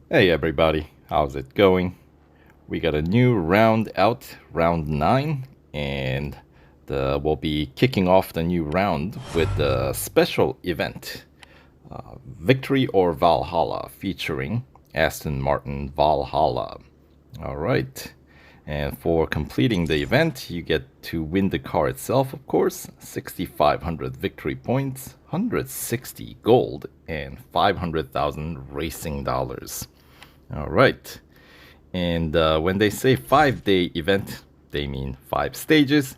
Hey everybody, how's it going? We got a new round out, round 9, and we'll be kicking off the new round with the special event, Victory or Valhalla, featuring Aston Martin Valhalla. Alright, and for completing the event, you get to win the car itself, of course, 6,500 victory points, 160 gold, and 500,000 racing dollars. All right. And when they say 5-day event, they mean 5 stages.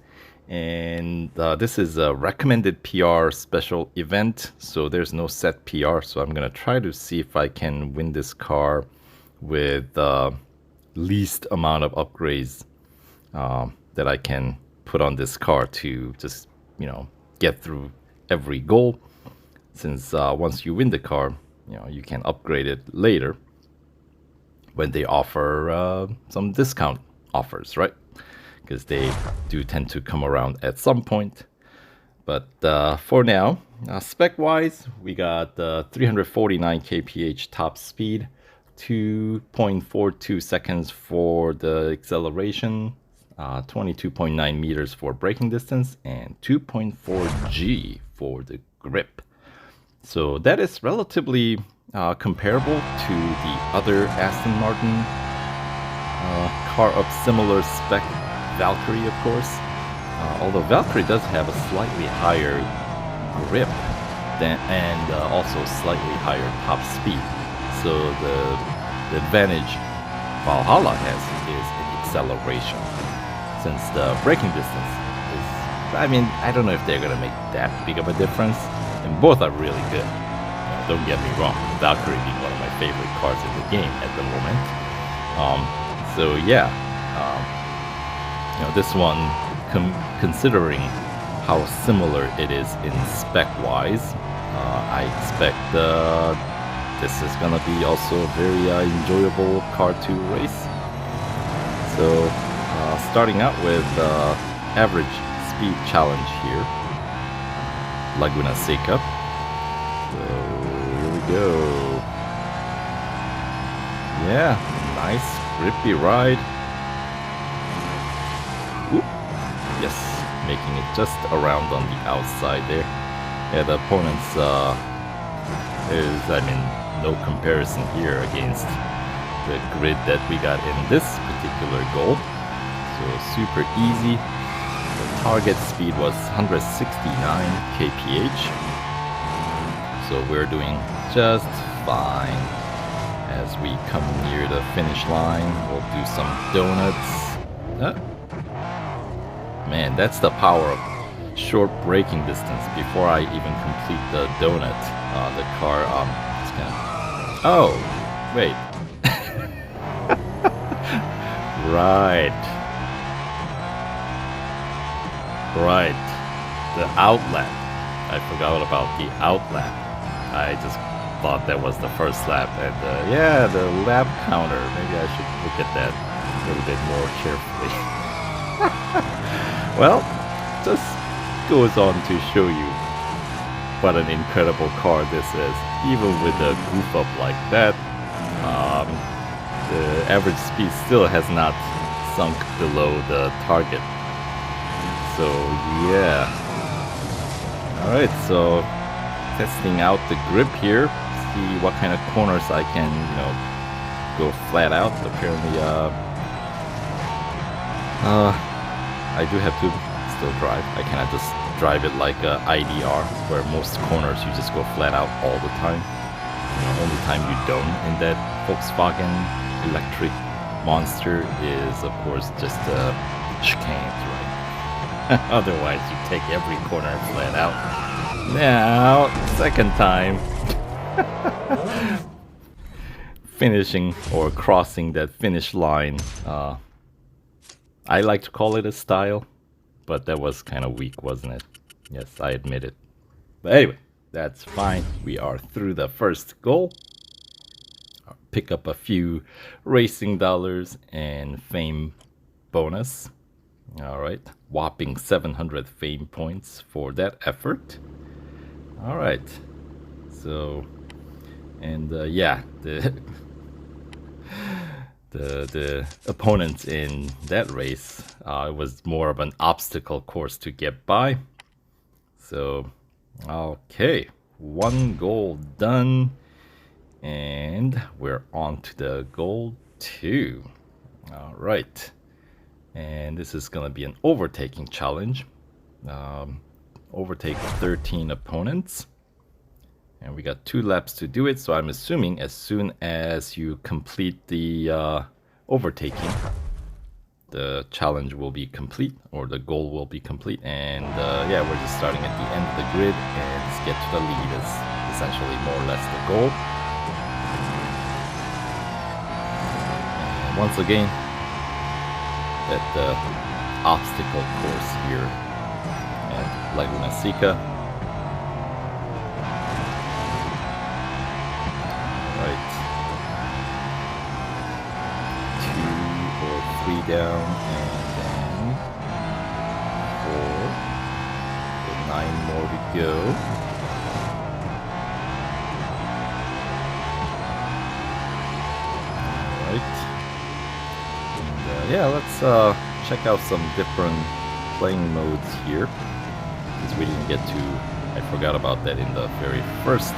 And this is a recommended PR special event, so there's no set PR. So I'm going to try to see if I can win this car with least amount of upgrades that I can put on this car to just, get through every goal. Since once you win the car, you can upgrade it later when they offer some discount offers, right? Because they do tend to come around at some point. But for now, spec-wise, we got 349 kph top speed, 2.42 seconds for the acceleration, 22.9 meters for braking distance, and 2.4 G for the grip. So that is relatively comparable to the other Aston Martin car of similar spec, Valkyrie, of course. Although Valkyrie does have a slightly higher grip and also slightly higher top speed. So the advantage Valhalla has is in acceleration, since the braking distance is, I don't know if they're going to make that big of a difference, and both are really good. Don't get me wrong, Valkyrie being one of my favorite cars in the game at the moment. So yeah, this one, considering how similar it is in spec-wise, I expect this is gonna be also a very enjoyable car to race. So starting out with average speed challenge here, Laguna Seca. So here we go. Yeah, nice grippy ride. Oop. Yes, making it just around on the outside there. Yeah, the opponents is, no comparison here against the grid that we got in this particular goal. So super easy. The target speed was 169 kph. So we're doing just fine. As we come near the finish line, we'll do some donuts. Man, that's the power of short braking distance. Before I even complete the donut, the car is gonna... Oh, wait. Right. The outlap. I forgot about the outlap. I just thought that was the first lap, and yeah, the lap counter. Maybe I should look at that a little bit more carefully. Well, just goes on to show you what an incredible car this is. Even with a goof up like that, the average speed still has not sunk below the target. So yeah. Alright, so testing out the grip here, see what kind of corners I can, go flat out. Apparently, I do have to still drive. I cannot just drive it like a IDR, where most corners you just go flat out all the time. The only time you don't in that Volkswagen electric monster is, of course, just chicanes, right? Otherwise, you take every corner flat out. Now, second time, finishing or crossing that finish line. I like to call it a style, but that was kind of weak, wasn't it? Yes, I admit it. But anyway, that's fine. We are through the first goal. I'll pick up a few racing dollars and fame bonus. All right, whopping 700 fame points for that effort. All right, so, and yeah, the opponents in that race. It was more of an obstacle course to get by. So, okay, 1 goal done, and we're on to the goal 2. All right, and this is gonna be an overtaking challenge. Overtake 13 opponents. And we got 2 laps to do it, so I'm assuming as soon as you complete the overtaking, the challenge will be complete, or the goal will be complete. And yeah, we're just starting at the end of the grid, and let's get to the lead is essentially more or less the goal. And once again, at the obstacle course here at Laguna Seca. Down, and then 4, so 9 more to go. Alright, and yeah, let's check out some different playing modes here, because we didn't get to, I forgot about that in the very first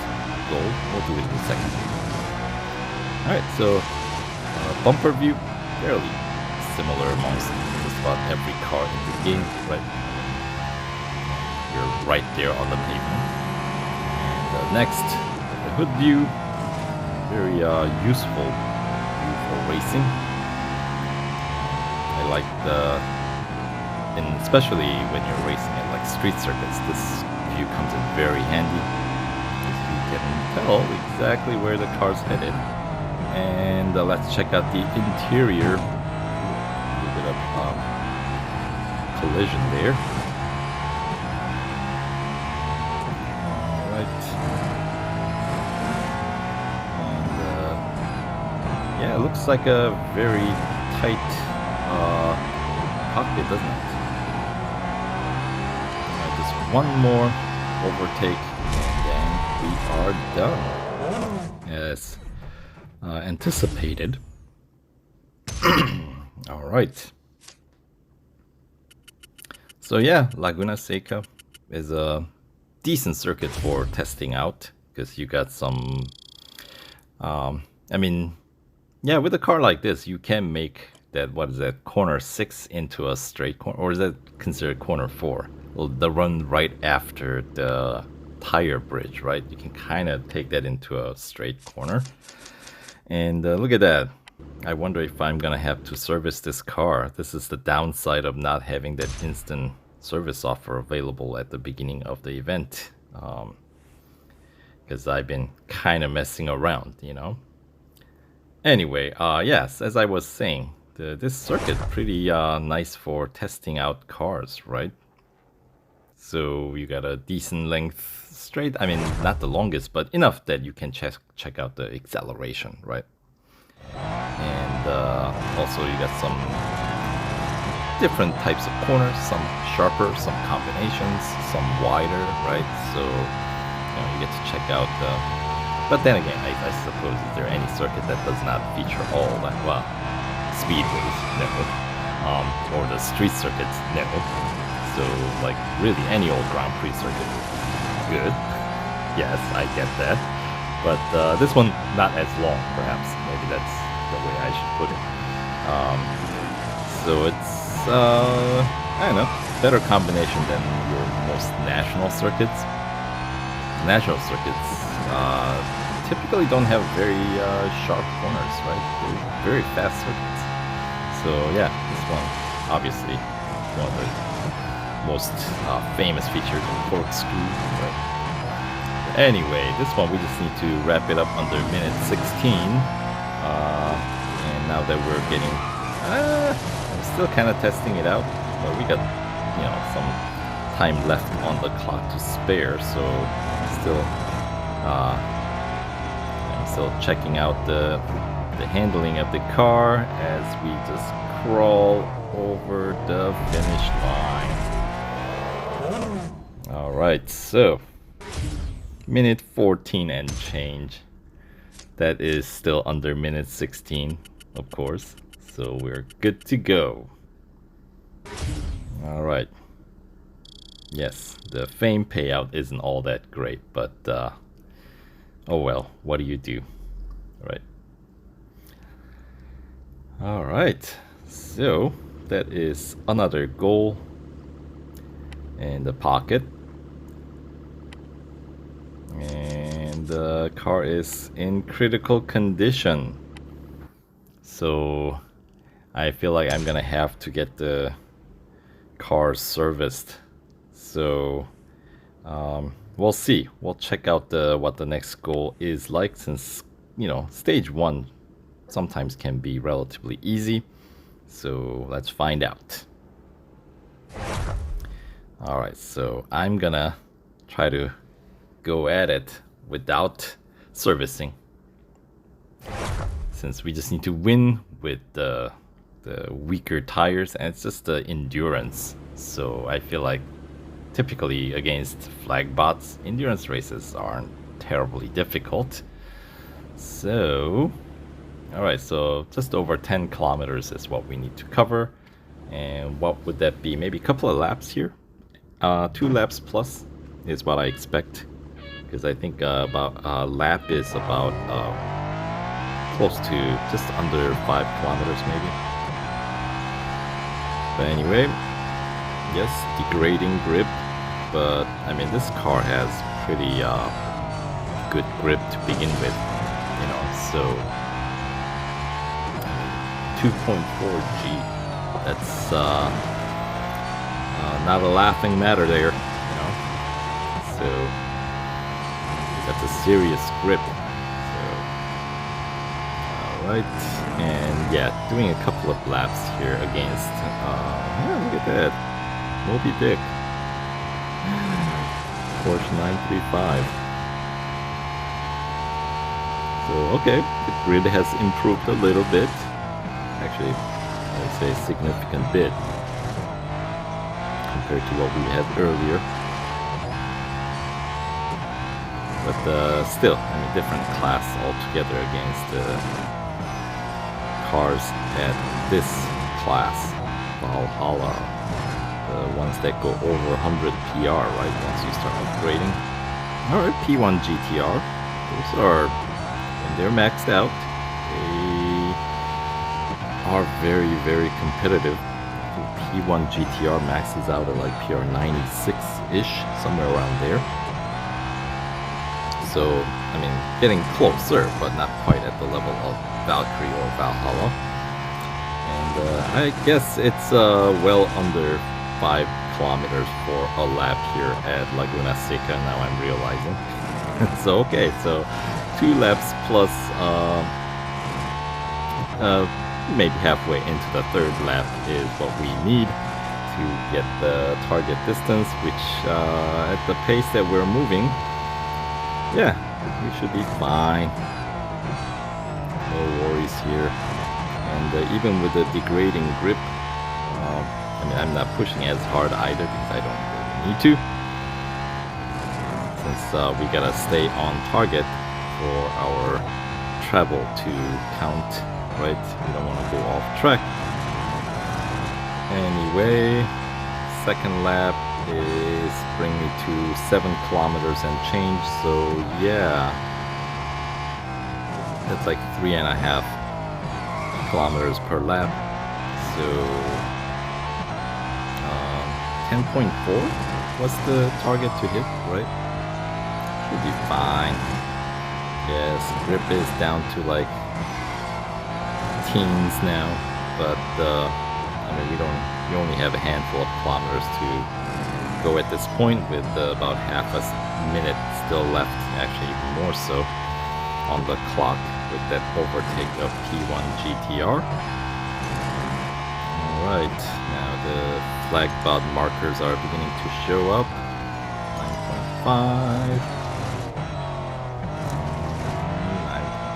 goal. We'll do it in a second. Alright, so bumper view, fairly similar amongst just about every car in the game, right? You're right there on the pavement. And next, the hood view, very useful view for racing. I like and especially when you're racing at like street circuits, this view comes in very handy, because you can tell exactly where the car's headed. And let's check out the interior. Collision there. Alright. And yeah, it looks like a very tight cockpit, doesn't it? Just one more overtake, and then we are done. As anticipated. Alright. So yeah, Laguna Seca is a decent circuit for testing out, because you got some, I mean, yeah, with a car like this, you can make that, what is that, corner 6 into a straight corner, or is that considered corner 4? Well, the run right after the tire bridge, right? You can kind of take that into a straight corner. And look at that. I wonder if I'm gonna have to service this car. This is the downside of not having that instant service offer available at the beginning of the event, because I've been kind of messing around, you know. Anyway, yes, as I was saying, this circuit pretty nice for testing out cars, right? So you got a decent length straight. I mean, not the longest, but enough that you can check out the acceleration, right? And also you got some different types of corners, some sharper, some combinations, some wider, right? So you know, you get to check out but then again, I suppose, is there any circuit that does not feature all that, well, speedways, no, or the street circuits, no. So like really any old Grand Prix circuit, good. Yes, I get that. But this one, not as long, perhaps. Maybe that's the way I should put it. So it's, I don't know, better combination than your most national circuits. National circuits typically don't have very sharp corners, right? They're very fast circuits. So yeah, this one, obviously, one of the most famous features of corkscrew, right? Anyway, this one we just need to wrap it up under minute 16. And now that we're getting, I'm still kind of testing it out, but we got, you know, some time left on the clock to spare, so I'm still checking out the handling of the car as we just crawl over the finish line. All right, so minute 14 and change. That is still under minute 16, of course. So we're good to go. Alright. Yes, the fame payout isn't all that great, but oh well, what do you do? Right. Alright, so that is another goal in the pocket. And the car is in critical condition. So I feel like I'm gonna have to get the car serviced. So we'll see. We'll check out what the next goal is like, since, you know, stage 1 sometimes can be relatively easy. So let's find out. Alright, so I'm gonna try to go at it without servicing, since we just need to win with the weaker tires, and it's just the endurance. So I feel like typically against flag bots, endurance races aren't terribly difficult. So alright, so just over 10 kilometers is what we need to cover. And what would that be? Maybe a couple of laps here? 2 laps plus is what I expect, because I think about lap is about close to just under 5 kilometers maybe. But anyway, yes, degrading grip, but I mean, this car has pretty good grip to begin with, you know. So 2.4G, that's not a laughing matter there, you know. So that's a serious grip. So alright, and yeah, doing a couple of laps here against yeah, look at that, Moby Dick, Porsche 935. So okay, the grid has improved a little bit. Actually, I would say a significant bit compared to what we had earlier. But still, I mean, different class altogether against the cars at this class, Valhalla, the ones that go over 100 PR, right, once you start upgrading. Alright, P1 GTR, those are, when they're maxed out, they are very, very competitive. I think P1 GTR maxes out at like PR 96-ish, somewhere around there. So, I mean, getting closer, but not quite at the level of Valkyrie or Valhalla. And I guess it's well under 5 kilometers for a lap here at Laguna Seca, now I'm realizing. So, okay, so 2 laps plus maybe halfway into the 3rd lap is what we need to get the target distance, which at the pace that we're moving, yeah, we should be fine. No worries here. And even with the degrading grip, I mean, I'm not pushing as hard either because I don't really need to. Since we gotta stay on target for our travel to count, right? We don't want to go off track. Anyway, 2nd lap is bring me to 7 kilometers and change, so yeah, that's like 3.5 kilometers per lap. So 10.4 was the target to hit, right? Should be fine. Yes, grip is down to like teens now, but I mean, we only have a handful of kilometers to go at this point, with about half a minute still left, actually even more so, on the clock with that overtake of P1 GTR. Alright, now the flag bot markers are beginning to show up. 9.5,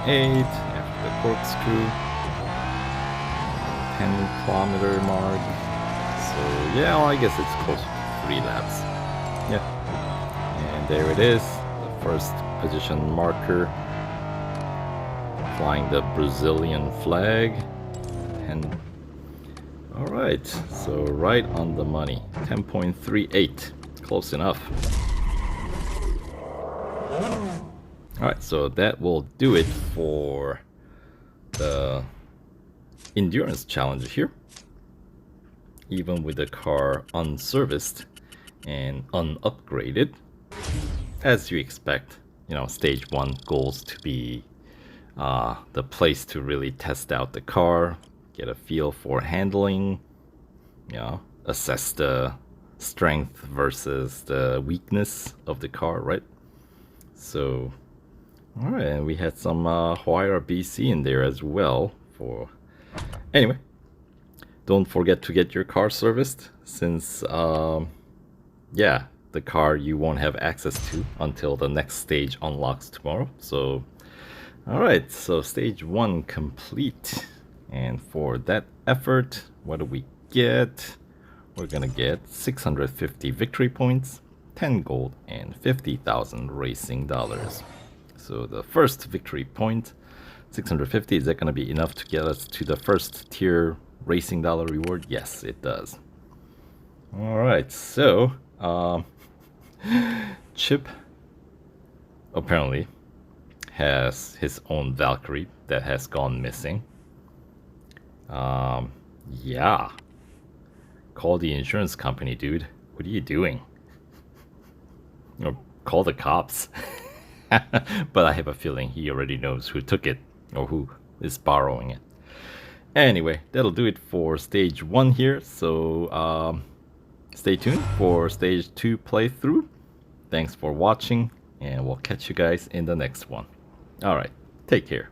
9.8 after the corkscrew, 10 kilometer mark. So yeah, well, I guess it's close to 3 laps. Yeah, and there it is, the first position marker. Flying the Brazilian flag. And alright, so right on the money. 10.38. Close enough. Alright, so that will do it for the endurance challenge here. Even with the car unserviced and unupgraded, as you expect, you know, stage 1 goals to be the place to really test out the car, get a feel for handling, you know, assess the strength versus the weakness of the car, right? So, alright, and we had some Huayra BC in there as well for... Anyway, don't forget to get your car serviced, since, yeah, the car you won't have access to until the next stage unlocks tomorrow. So, alright, so stage 1 complete. And for that effort, what do we get? We're gonna get 650 victory points, 10 gold, and 50,000 racing dollars. So the first victory point, 650, is that gonna be enough to get us to the first tier racing dollar reward? Yes, it does. Alright, so Chip apparently has his own Valkyrie that has gone missing. Yeah. Call the insurance company, dude. What are you doing? Or call the cops. But I have a feeling he already knows who took it or who is borrowing it. Anyway, that'll do it for stage 1 here. So stay tuned for stage 2 playthrough. Thanks for watching, and we'll catch you guys in the next one. Alright, take care.